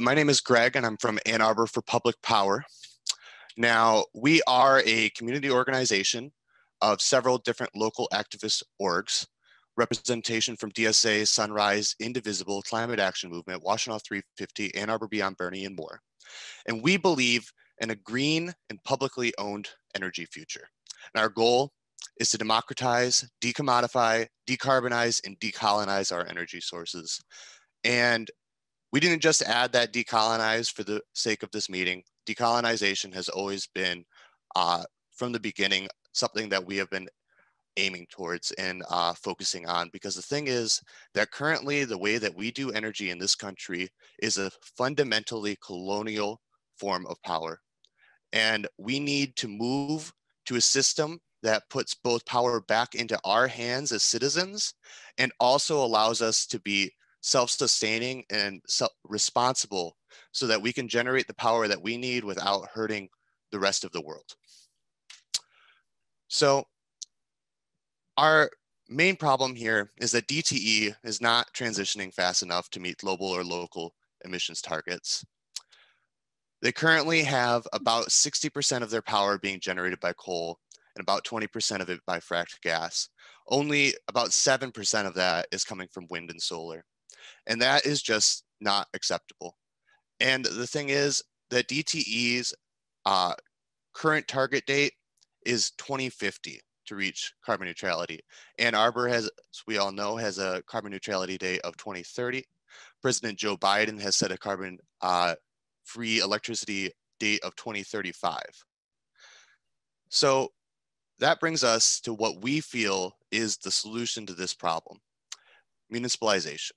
My name is Greg, and I'm from Ann Arbor for Public Power. Now, we are a community organization of several different local activist orgs, representation from DSA, Sunrise, Indivisible, Climate Action Movement, Washetnaw 350, Ann Arbor Beyond Bernie, and more. And we believe in a green and publicly owned energy future. And our goal is to democratize, decommodify, decarbonize, and decolonize our energy sources. And we didn't just add that decolonize for the sake of this meeting. Decolonization has always been, from the beginning, something that we have been aiming towards and focusing on, because the thing is that currently the way that we do energy in this country is a fundamentally colonial form of power. And we need to move to a system that puts both power back into our hands as citizens and also allows us to be self-sustaining and responsible so that we can generate the power that we need without hurting the rest of the world. So our main problem here is that DTE is not transitioning fast enough to meet global or local emissions targets. They currently have about 60% of their power being generated by coal and about 20% of it by fracked gas. Only about 7% of that is coming from wind and solar. And that is just not acceptable. And the thing is that DTE's current target date is 2050 to reach carbon neutrality. Ann Arbor has, as we all know, has a carbon neutrality date of 2030. President Joe Biden has set a carbon free electricity date of 2035. So that brings us to what we feel is the solution to this problem: municipalization.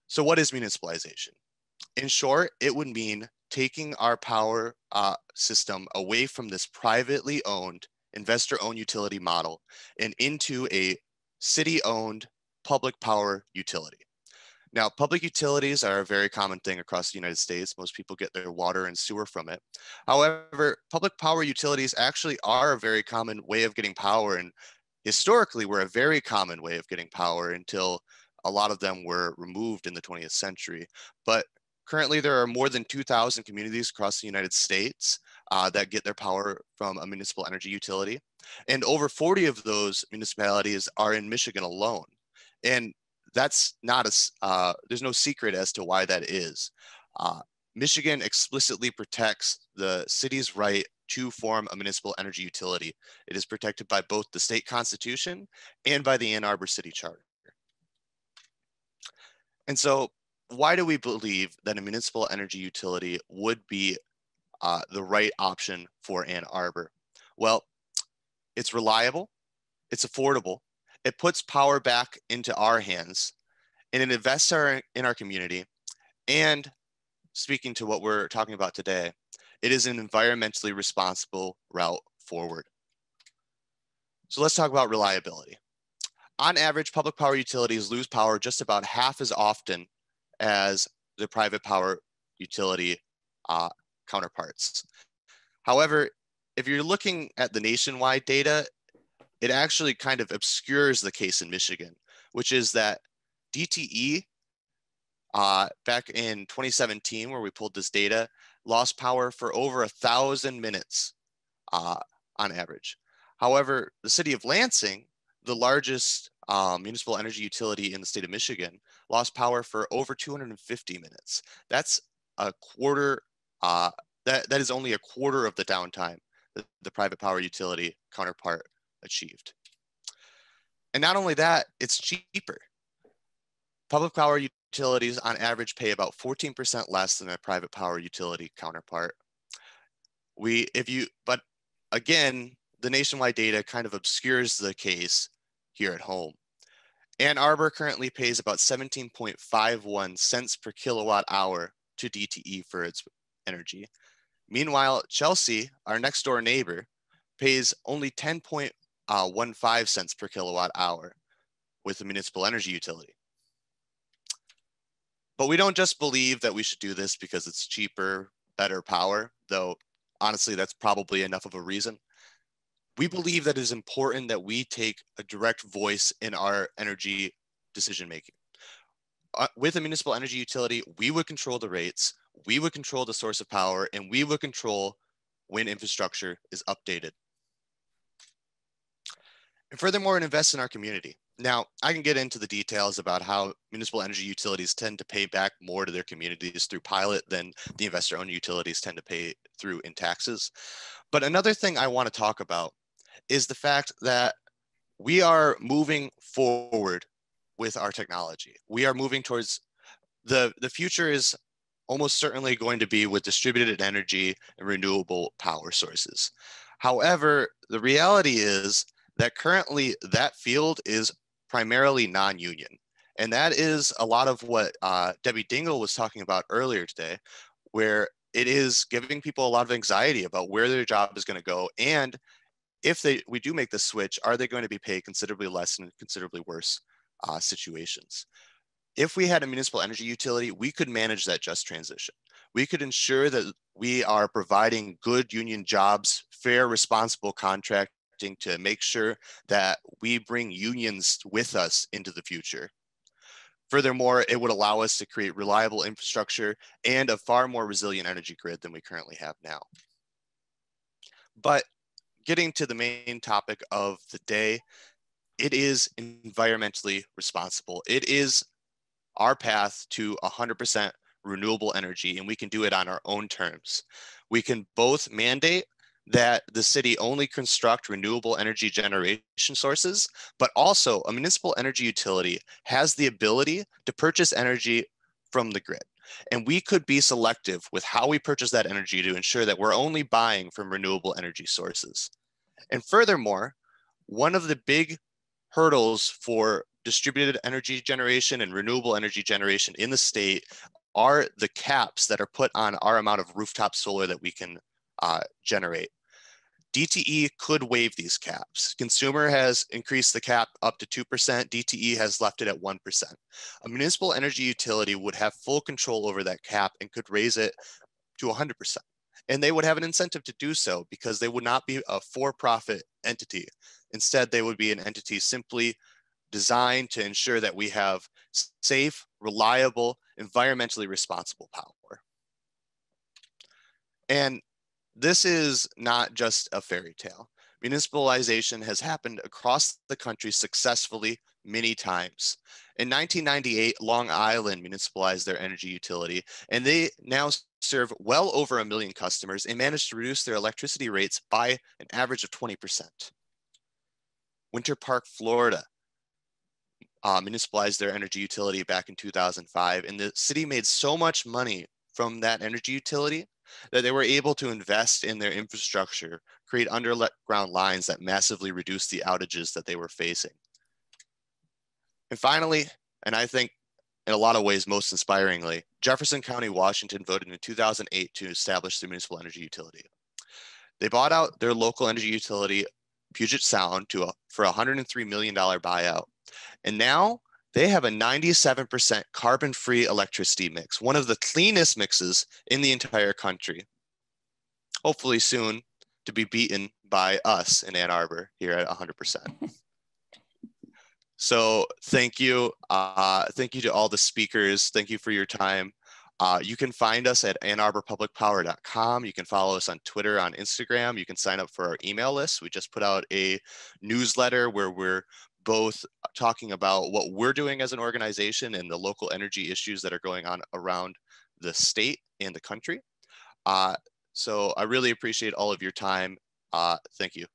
So what is municipalization? In short, it would mean taking our power system away from this privately owned, investor-owned utility model and into a city-owned public power utility. Now, public utilities are a very common thing across the United States. Most people get their water and sewer from it. However, public power utilities actually are a very common way of getting power, and historically were a very common way of getting power until a lot of them were removed in the 20th century. But currently there are more than 2,000 communities across the United States that get their power from a municipal energy utility. And over 40 of those municipalities are in Michigan alone. And that's not there's no secret as to why that is. Michigan explicitly protects the city's right to form a municipal energy utility. It is protected by both the state constitution and by the Ann Arbor City Charter. And so why do we believe that a municipal energy utility would be the right option for Ann Arbor? Well, it's reliable, it's affordable, it puts power back into our hands, and it invests in our community. And speaking to what we're talking about today, it is an environmentally responsible route forward. So let's talk about reliability. On average, public power utilities lose power just about half as often as the private power utility counterparts. However, if you're looking at the nationwide data, it actually kind of obscures the case in Michigan, which is that DTE back in 2017, where we pulled this data, lost power for over 1,000 minutes on average. However, the city of Lansing, the largest municipal energy utility in the state of Michigan, lost power for over 250 minutes. That's a quarter, that is only a quarter of the downtime that the private power utility counterpart achieved. And not only that, it's cheaper. Public power utilities on average pay about 14% less than a private power utility counterpart. But again, the nationwide data kind of obscures the case here at home. Ann Arbor currently pays about 17.51 cents per kilowatt hour to DTE for its energy. Meanwhile, Chelsea, our next door neighbor, pays only 10.15 cents per kilowatt hour with the municipal energy utility. But we don't just believe that we should do this because it's cheaper, better power, though honestly, that's probably enough of a reason. We believe that it is important that we take a direct voice in our energy decision-making. with a municipal energy utility, we would control the rates, we would control the source of power, and we would control when infrastructure is updated. And furthermore, invest in our community. Now, I can get into the details about how municipal energy utilities tend to pay back more to their communities through pilot than the investor-owned utilities tend to pay through in taxes. But another thing I want to talk about is the fact that we are moving forward with our technology. We are moving towards the future is almost certainly going to be with distributed energy and renewable power sources. However, the reality is that currently that field is primarily non-union. And that is a lot of what Debbie Dingle was talking about earlier today, where it is giving people a lot of anxiety about where their job is going to go. And if we do make the switch, are they going to be paid considerably less in considerably worse situations? If we had a municipal energy utility, we could manage that just transition. We could ensure that we are providing good union jobs, fair, responsible contracting to make sure that we bring unions with us into the future. Furthermore, it would allow us to create reliable infrastructure and a far more resilient energy grid than we currently have now. But getting to the main topic of the day, it is environmentally responsible. It is our path to 100% renewable energy, and we can do it on our own terms. We can both mandate that the city only construct renewable energy generation sources, but also a municipal energy utility has the ability to purchase energy from the grid. And we could be selective with how we purchase that energy to ensure that we're only buying from renewable energy sources. And furthermore, one of the big hurdles for distributed energy generation and renewable energy generation in the state are the caps that are put on our amount of rooftop solar that we can generate. DTE could waive these caps. Consumer has increased the cap up to 2%. DTE has left it at 1%. A municipal energy utility would have full control over that cap and could raise it to 100%. And they would have an incentive to do so because they would not be a for-profit entity. Instead, they would be an entity simply designed to ensure that we have safe, reliable, environmentally responsible power. And this is not just a fairy tale. Municipalization has happened across the country successfully many times. In 1998, Long Island municipalized their energy utility, and they now serve well over 1 million customers and managed to reduce their electricity rates by an average of 20%. Winter Park, Florida, municipalized their energy utility back in 2005, and the city made so much money from that energy utility that they were able to invest in their infrastructure, create underground lines that massively reduced the outages that they were facing. And finally, and I think in a lot of ways most inspiringly, Jefferson County, Washington voted in 2008 to establish the municipal energy utility. They bought out their local energy utility, Puget Sound, for a $103 million buyout. And now they have a 97% carbon-free electricity mix, one of the cleanest mixes in the entire country. Hopefully soon to be beaten by us in Ann Arbor here at 100%. So thank you. Thank you to all the speakers. Thank you for your time. You can find us at AnnArborPublicPower.com. You can follow us on Twitter, on Instagram. You can sign up for our email list. We just put out a newsletter where we're both talking about what we're doing as an organization and the local energy issues that are going on around the state and the country. So I really appreciate all of your time. Thank you.